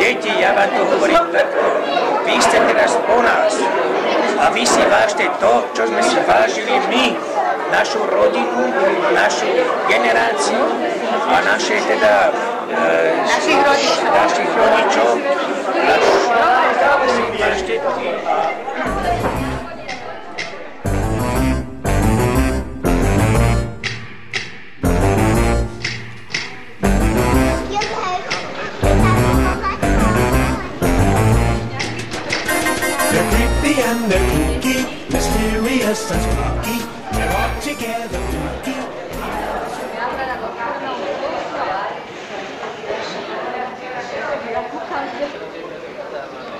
Deti, ja vám to hovorím takto. Vy ste teraz po nás. A vy si vážte to, čo sme si vážili my. Našu rodinu, našu generáciu a naše teda našich rodičov. Vážte They're creepy and they're kooky, mysterious and spooky. They're all together kooky.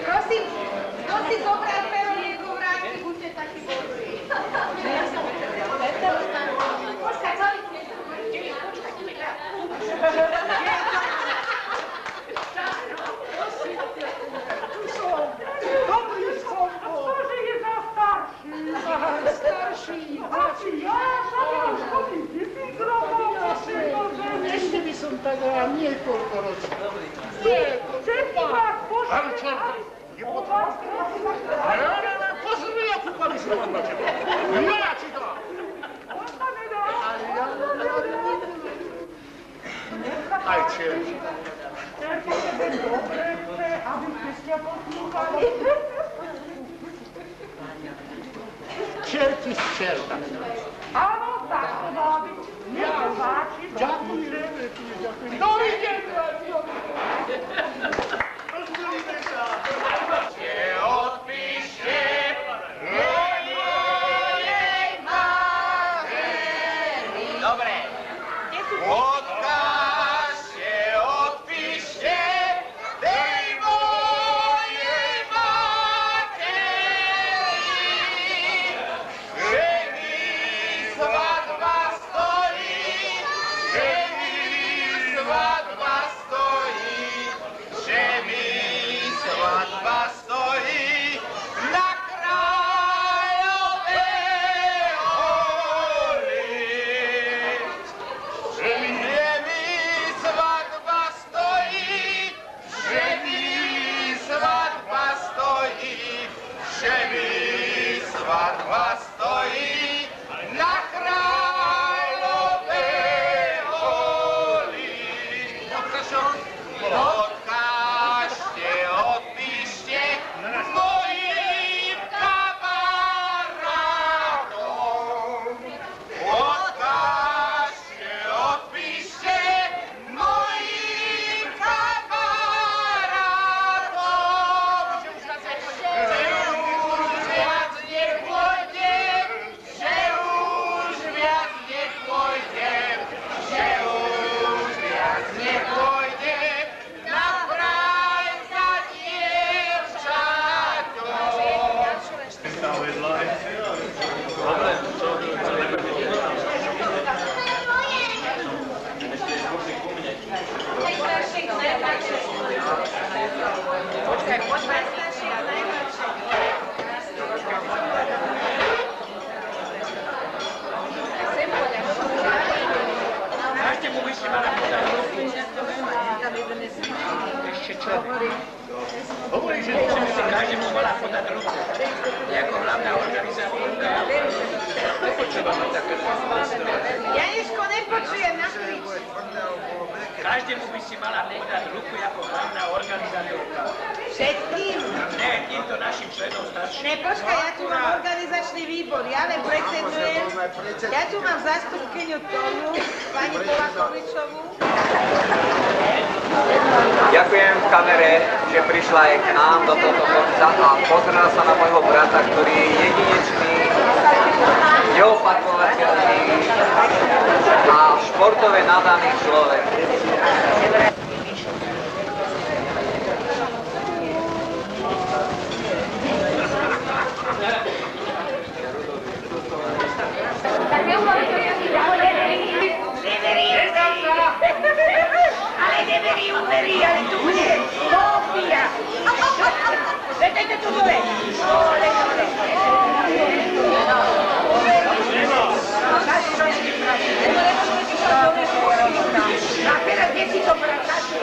Prosím, kto si zobral pero niekoho vráti, buďte takí dobrí. Počkaj, co? Dobrý som bol. A ktože je za starší? Starší. Ja som už chodím 1000 rokov. Ešte by som tak rád niekoľko rokov. Všetci vás pošli. Pozri, akú palicu mám na teba. Ja ti dám. On sa nedá. Ale ja aj čerti. Čerti tebe dobre chce, aby ste ste poslúchali. Čerti z čerta. Áno, tak to má byť. Mne to páči. Ďakujeme. Dovidenia. Rozumíme sa. Odpíšte mojej materi. Dobre. Odkážte, odpíšte tej mojej materi, že mi svadba stojí, že mi svadba stojí, že mi svadba stojí na Kráľovej holi. Že mi svadba stojí, že mi svadba stojí, že mi svadba stojí na Kráľovej holi. Odkážte, odpíšte mojim kamarátom. Odkážte, odpíšte mojim kamarátom. Že už viac nepôjdem, že už viac nepôjdem, že už viac nepôjdem na vraj za Každému by si mala podať ruku. Ešte čo? Hovorí, že by si každému mala podať ruku. Jako hlavná organizátorka. Nepočúvam také Janičko, nepočujem na chvíľu. Každému by si mala podať ruku ako hlavná organizátorka. Všetkým? Nie, týmto našim členom starším. Ne, počkaj, ja tu mám organizačný výbor, ja len predsedujem. Ja tu mám zástupkyňu Tomu, pani Polakovičovú. Ďakujem v kamere, že prišla aj k nám do tohto kopca a pozrela sa na môjho brata, ktorý je jedinečný, neopakovateľný a športové nadaný človek. Ale tu bude kópia. Dajte tu dole. Dole. A teraz deti to pracajú.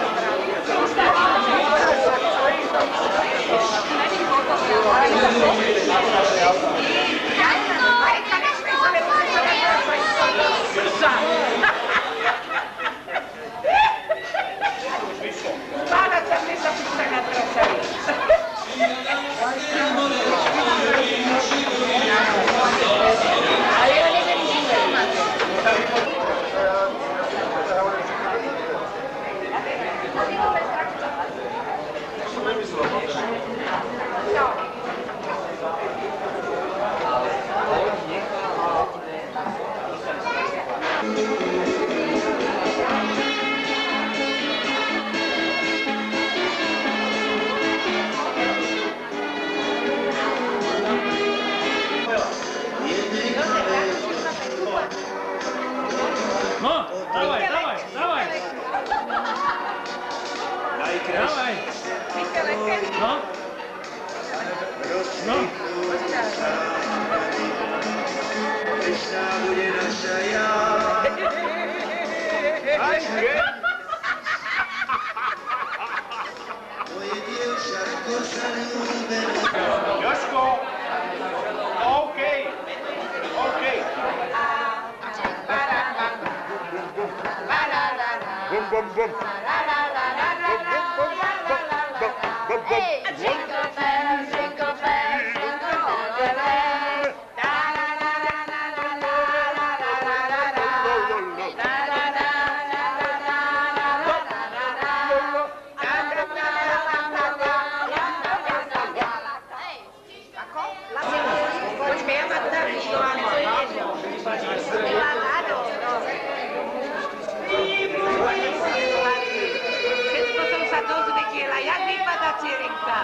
Dávaj. Vy ste lekár? No. No. Krishna bude naša ja. Aj, že? Moje dievčatko sa ľúbilo. Jožko! OK. Bum, bum, bum. Hey, jingle bells, jingle bells, jingle all the way. Da da da da da da da da da da da. Da da da da da da da da da da. Hej, ako? Počkej, ja ma tu navyšľovám, co je jedno. Všetko som sa dozvedela, jak vypadá Cierenka.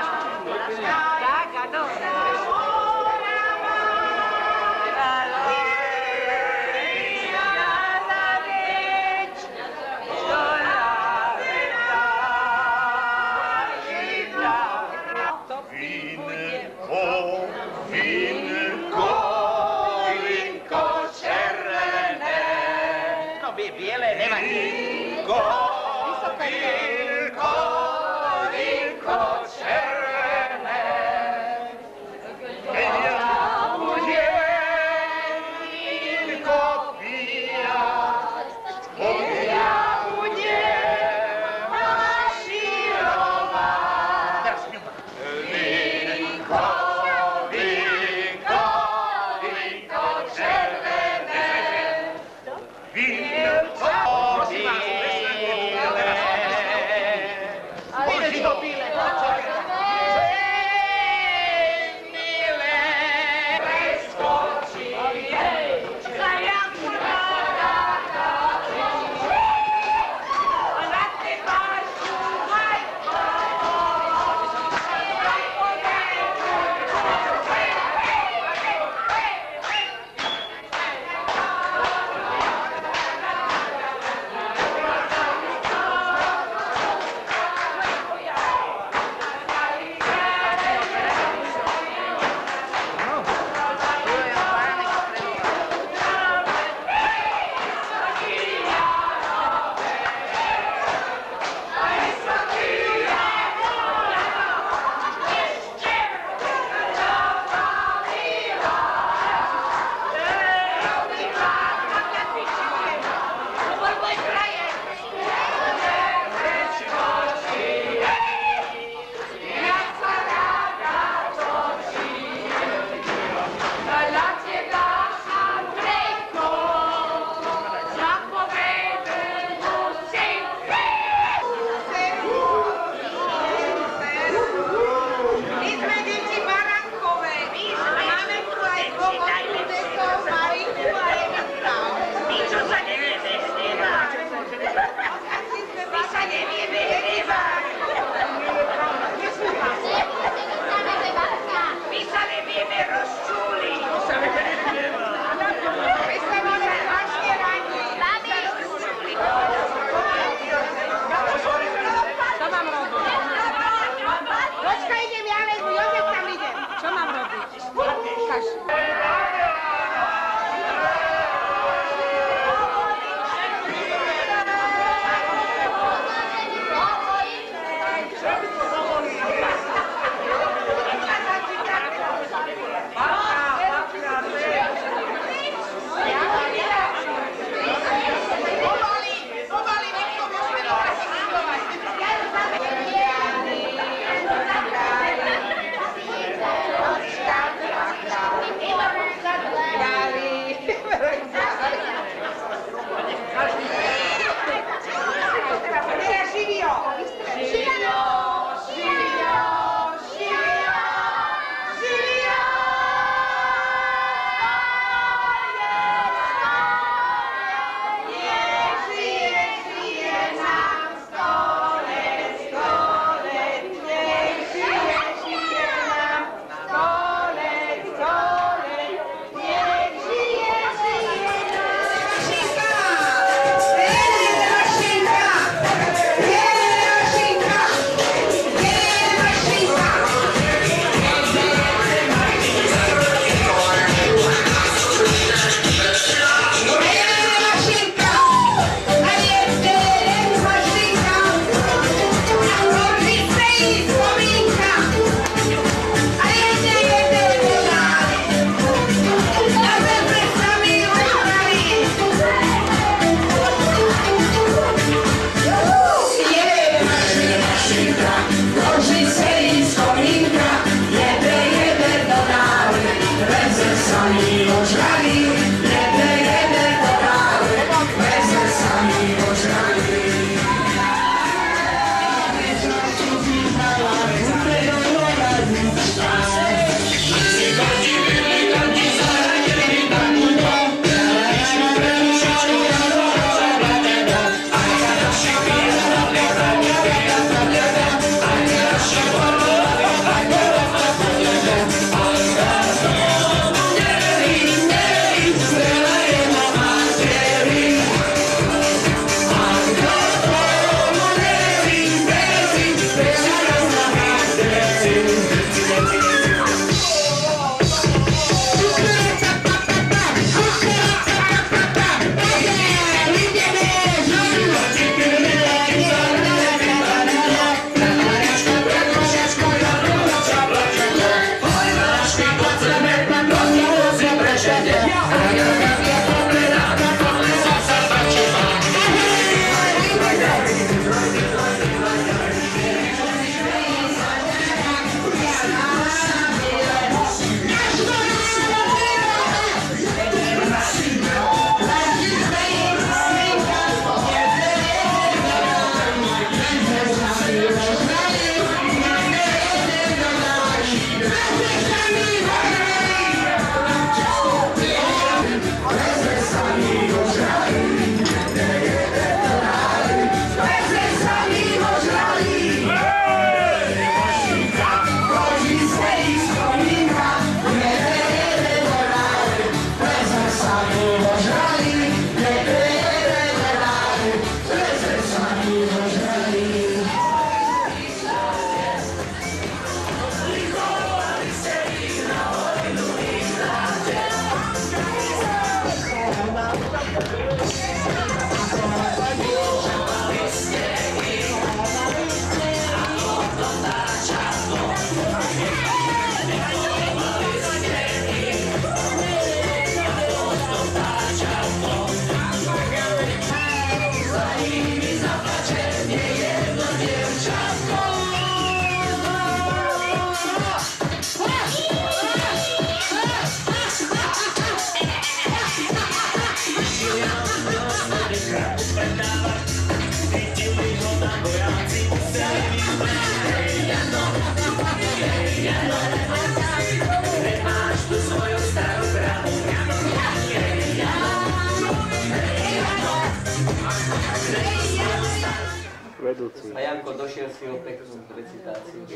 A Janko, došiel si o peknú recitáciu.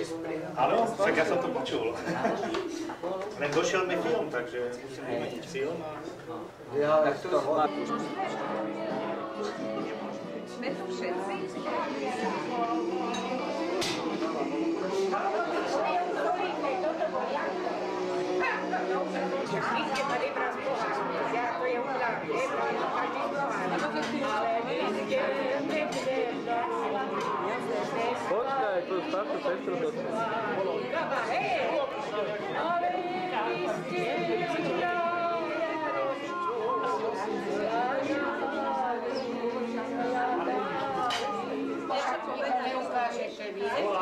Áno, však ja som to počul. Len došiel mi film, takže musím vymeniť film. Ja, tak to má... Sme tu všetci? Počkaj, tu starú sestru to...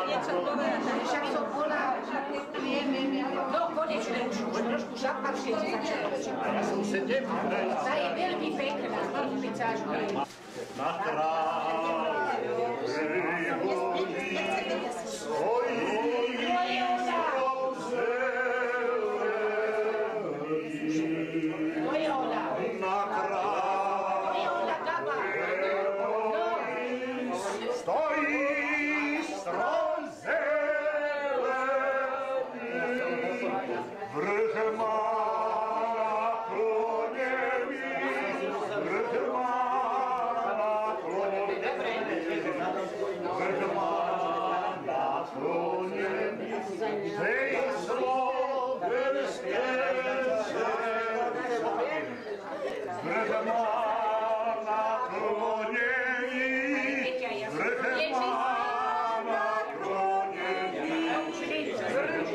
Niečo povedať, však som bola, no konečne už trošku šaparšie si začala. Ja som 7. Tá je veľmi pekná, veľmi záživá. Na kráľovej vodi stojí na kráľovej stojí strom zelený, vrch má naklonený, vrch má naklonený, tej slovenské vrch má naklonený, vrch má naklonený, vrch má naklonený, tej slovenskej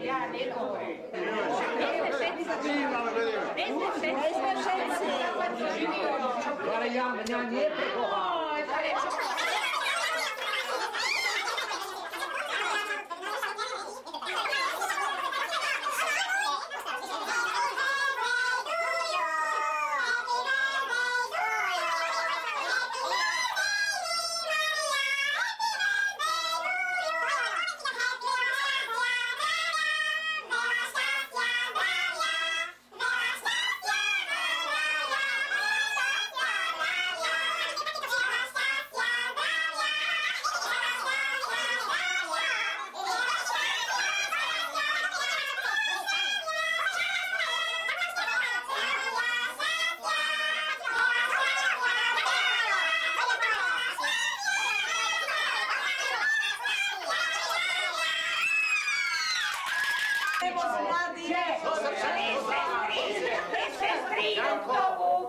Ja nehovorím. My sme všetci. Ale ja mňa neprekoval.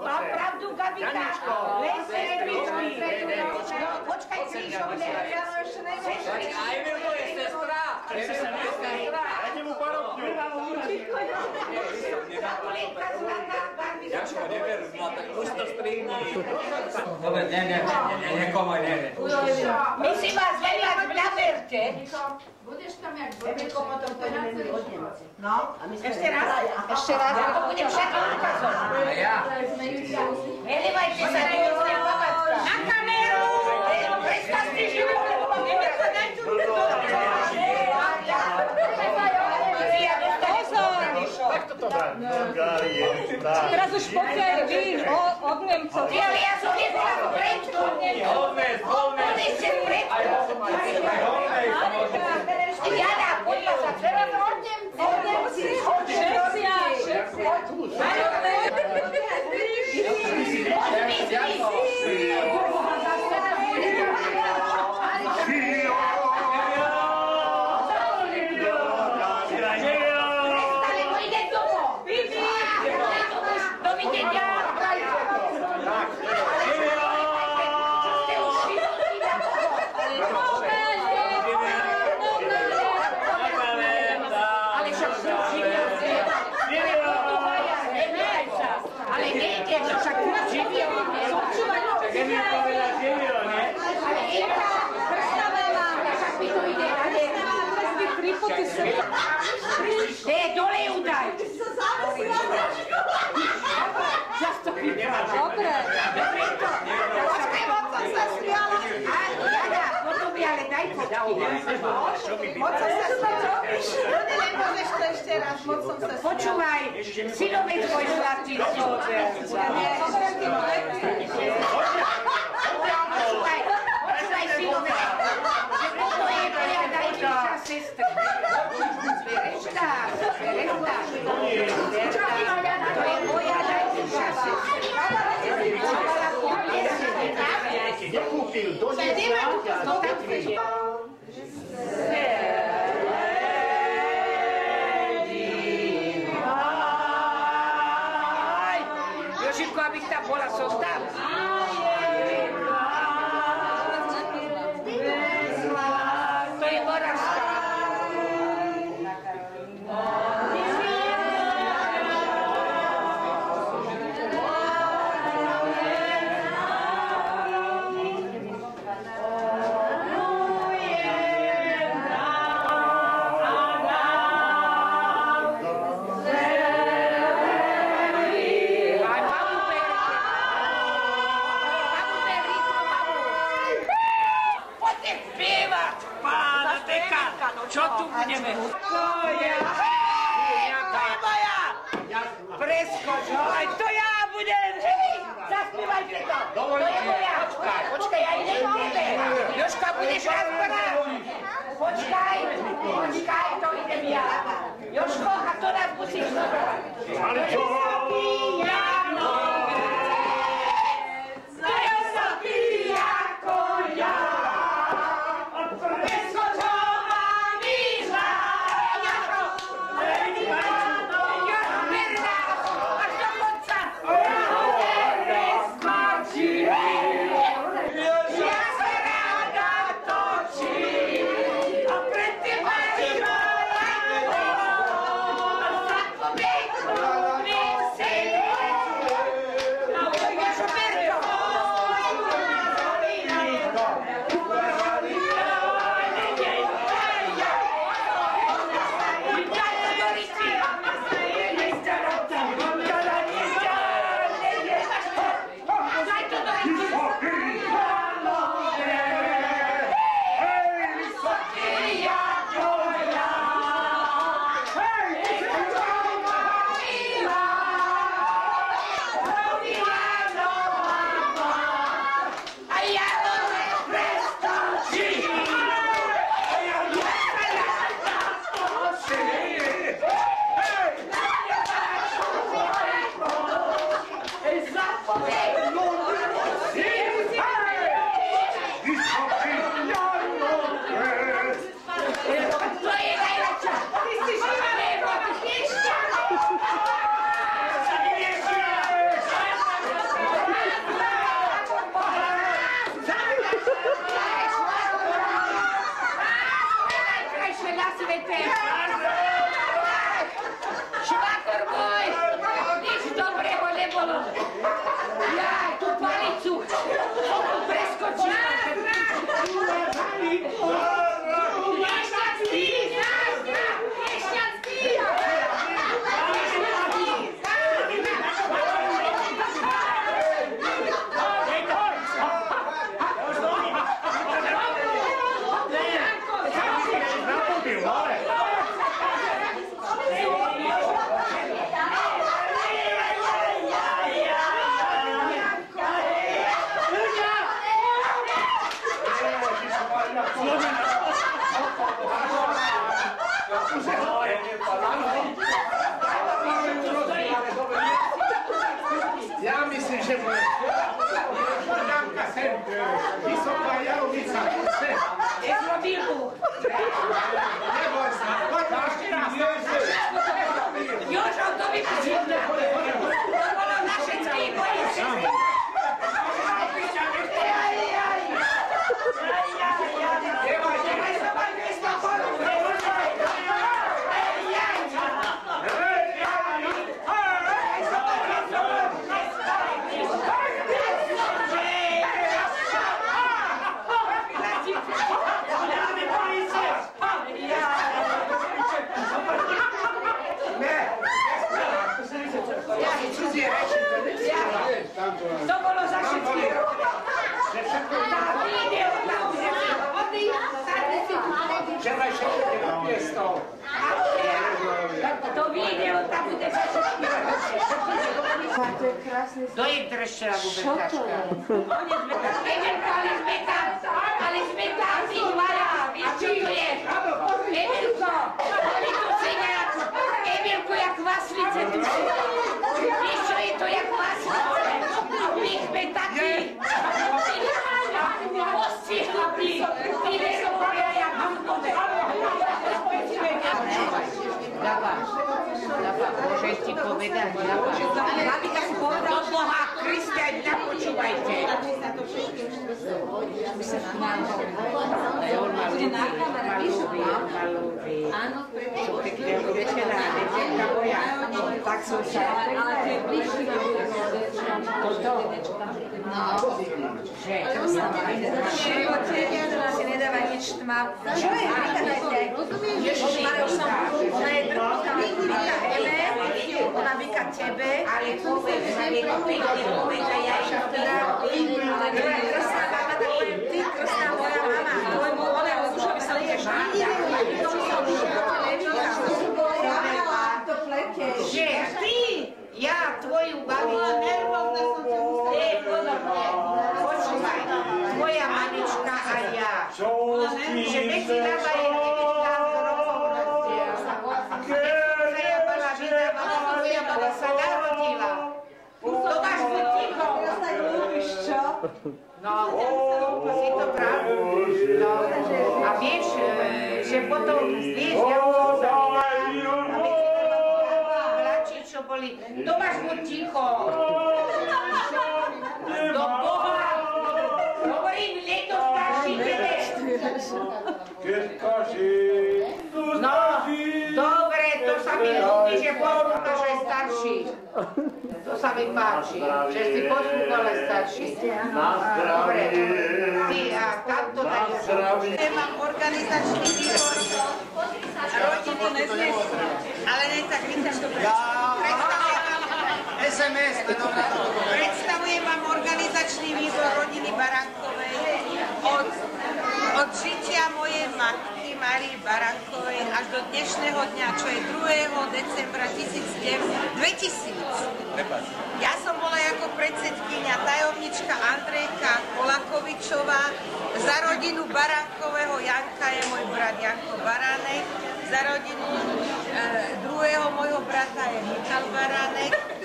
Mám pravdu, Gabika. Len sestričky. Počkaj, krížovne. Aj Milko je sestra! Dajte mu parobňu. Jaško, never, tak už to strihni. Dobre, nekomaj, nevie. My si vás veľa naberte. Budeš tam jak Emilko, potom pôjdeme my oddenci. No, Ešte raz? Ešte raz? Ja to budem všetko ukazovať. A ja? Nelevajte sa, nebudem pomácka. Na kameru! Predstav si život, lebo mám Emilko, daj tu Teraz už pokiaľ vy od Nemcov. Ja som jedla predtu. Odejste predtu. Jana, poďme sa, treba od Nemcov. Všetci Počúvaj, synovec môj zlatý slover. Počúvaj, synovec, že toto je moja najbližšia sestra. Verešta. To je moja najbližšia sestra. Nekúpil, do Jožinko, abych tam bola, som tam. To je Moravská. Čo tu budeme? Koja! To je moja! Preskoč, aj to ja budem! Zaspívajte to! To je moja! Počkaj, ja idem na obe! Jožka, budeš rozprávať! Počkaj, to idem ja! Jožko, a to nás musíš zobrať! Hey! Danka sem, vysoká jarovica, sem. Nezrobilku. Neboj sa, poď ešte raz. Jožo, to by počíta. To bolo na všetkých bojicích. To bolo za všetkých. Tá video tam bude. Včeraj všetky na miesto. To video tam bude za všetkých. To je dreščera bubetačka. Ale sme tam tí dvaja. Víš, čo tu je? Emilko, boli tu syňák. Emilko, jak vaslice tu sú. Víš, čo je to, jak vaslice? My sme takí. Postihnutí. Tí nerobia, jak hambové. Dava, môžem ti povedať, Dava. Do Boha Krista, napočúvajte. On malúbi. Sú pekne oblečená, nedeľka moja. Tak som sa... Toto? Že? Si nedáva nič tmav. Čo je? Ona je drobná, ona vyka tebe. Ale povedz, ja ich teda... Ale to je krásna mama, tak poviem ty, krásna moja mama. Tvojmu oného Zušovi sa budeš vidieť. Tomu sa už nevíka. Že ty, ja tvoju babičku, počúvaj, tvoja mamička a ja, že medzi nama je 19 rokov rozdiel. Tvoja bola vydávaná, tvoja mama sa narodila. To máš buď ticho. No, si to pravdu. No, a vieš, že potom, vieš, ja už som zabila. Čo boli, to máš buď ticho. Do Boha, hovorím, leto starší tebe. No, dobre, to sa mi ľúbi, že poslúchaš aj starší. To sa mi páči, že si poslúchal aj starší. Dobre, ty a tamto dajú. Ja mám organizačný výbor rodiny neznes, ale ne tak vítam to predstavujem vám organizačný výbor rodiny Baránkovej od žitia mojej matky Márie Baránkovej až do dnešného dňa, čo je 2. decembra 2000. Ja som bola ako predsedkyňa tajomnička Andrejka Kolakovičová. Za rodinu Baránkového Janka je môj brat Janko Baránek. Za rodinu druhého môjho brata je Michal Baránek.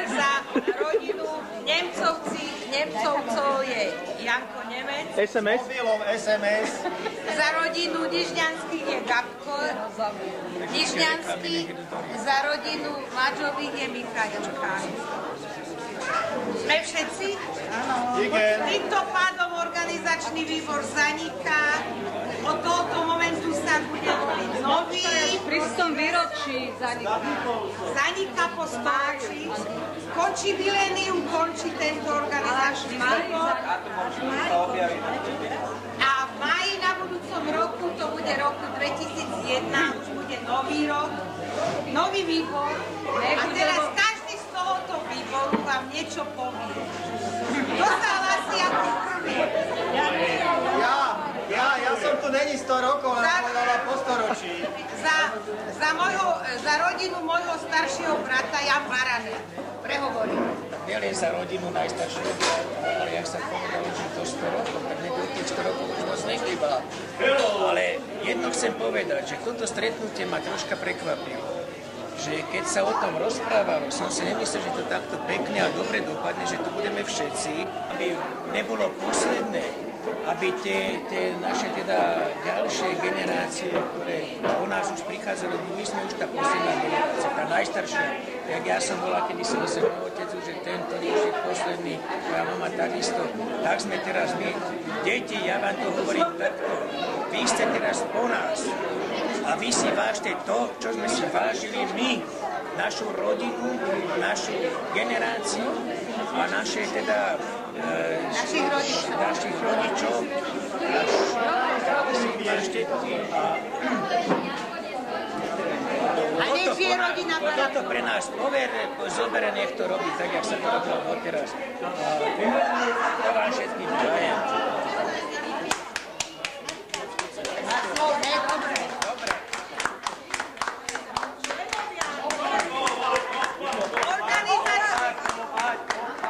Za rodinu Nemcovcov je Janko Nemec. SMS? SMS. Za rodinu Nižňanských je Gabko Nižňanský. Za rodinu Maďových je Michaľčka. Sme všetci? Áno. Týmto pádom organizačný výbor zaniká. Od tohoto momentu sa bude voliť nový. Pri 100 výročí zaniká po spáči. Končí milénium, končí tento organizačný výbor. A v máji na budúcom roku, to bude roku 2001, už bude nový rok, nový výbor. A teraz každý z tohoto výboru vám niečo povie. Kto sa hlasí ako prvý? Ja som tu není 100 rokov, ale povedala po storočí. Za rodinu môjho staršieho brata Jan Baranek. Prehovorím. Nielen za rodinu najstaršieho brata, ale jak sa povedalo, že to 100 rokov, tak nebude tých 100 rokov už moc nechýba. Ale jedno chcem povedať, že toto stretnutie ma troška prekvapilo. že keď sa o tom rozprávalo, som si nemyslel, že to takto pekne a dobre dopadne, že to budeme všetci, aby nebolo posledné, aby tie naše teda ďalšie generácie, ktoré po nás už prichádzali, my sme už tá posledná generácia, tá najstaršia. Jak ja som bola, kedy som sa môj otec, že tento už je posledný, moja mama takisto, tak sme teraz my. Deti, ja vám to hovorím takto, vy ste teraz po nás a vy si vážte to, čo sme si vážili my, našu rodinu, našu generáciu a naše teda našich rodičov. A nech žije rodina Baranková. Toto pre nás zobere, nech to robí tak, jak sa to robilo doteraz. To vám všetkým dajem.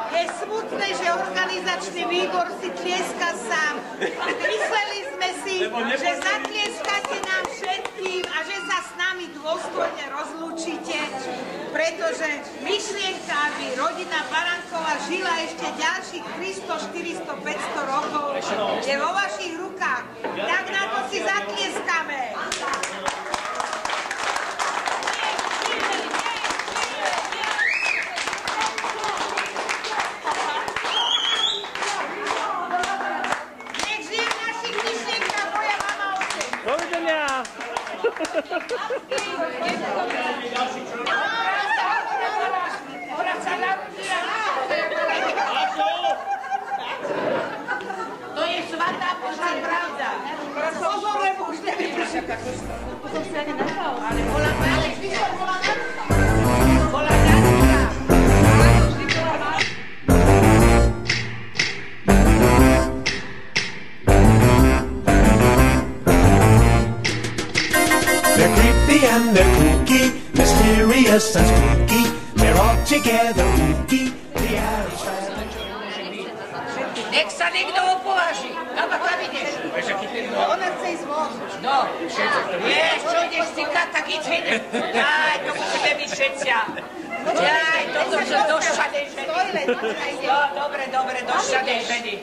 Je smutné, že organizačný výbor si tlieska sám. Mysleli sme si, že zatlieskate nám všetkým a že sa s nami dôstojne rozlúčite, pretože myšlienka, aby rodina Baranková žila ešte ďalších 300, 400, 500 rokov, je vo vašich rukách. Tak na to si zatlieskame. To je svatá Božá pravda. Pozor, lebo už nevypršia. To som si ani nechal. Ale bola They're creepy and they're kooky, mysterious and spooky. They're all together kooky. The Irish family. Nech sa niekto opováži. Kam ideš? Ona chce ísť von. No, vieš, čo ideš cikať, tak ideš. Jaj, to musíme byť všetcia. Jaj, toto sú došťanej ženy. No, dobre, došťanej ženy.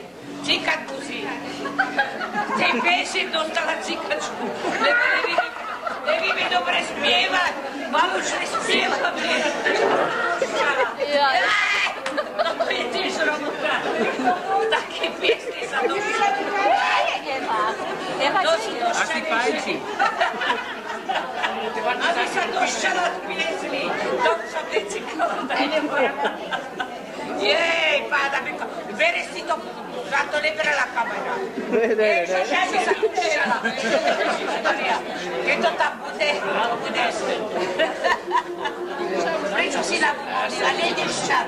Cikať musí. Tej pieseň dostala cikačku, lebo nevieme dobre spievať. Mám už nespievame. Jaj, to je tiež robota. Také piesne sa došla. To sú došťanej ženy. Aby sa došťala z piesny. To sa necikala. Jej, páda, bere si to, za to nebrala kamera. Ježiš, ja si sa došťala. Keď to tam bude, to bude. Prečo si nám a nejdeš šat?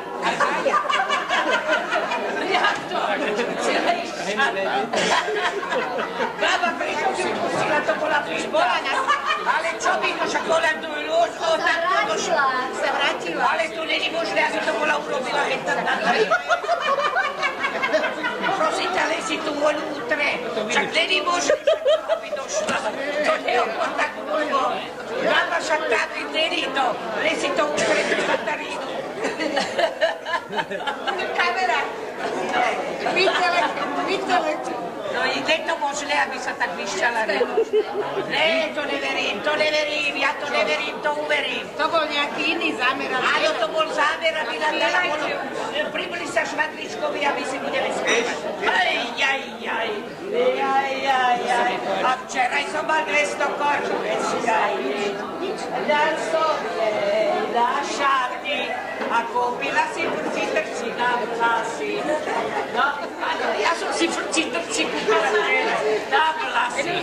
Jak to? Celý šat. Baba, prečo si pustila, to bola prišbola. Ale čo by to, však bola tu ľud, tak to došla. Sa vrátila. Ale tu není možné, aby to bola urobila hneď tak na tady. Prosím ťa, len si tu voľu utre. Však není možné, aby došla. To neopo tak voľu. Baba, však tady není to. Len si to utre tú Katarínu. Kamera. Vidíte. No i je to možné, aby sa tak vyšťala? Ne, to neverím, ja to neverím, to uverím. To bol nejaký iný zámer. Áno, to bol zámer, aby nám dala pribuli sa švadličkovi a my si budeme spievať. Jaj. A včeraj som mal 200 korun, dal som jej na šaty a kúpila si frci-trci na vlasy. No, áno, ja som si frci-trci kúpila na vlasy.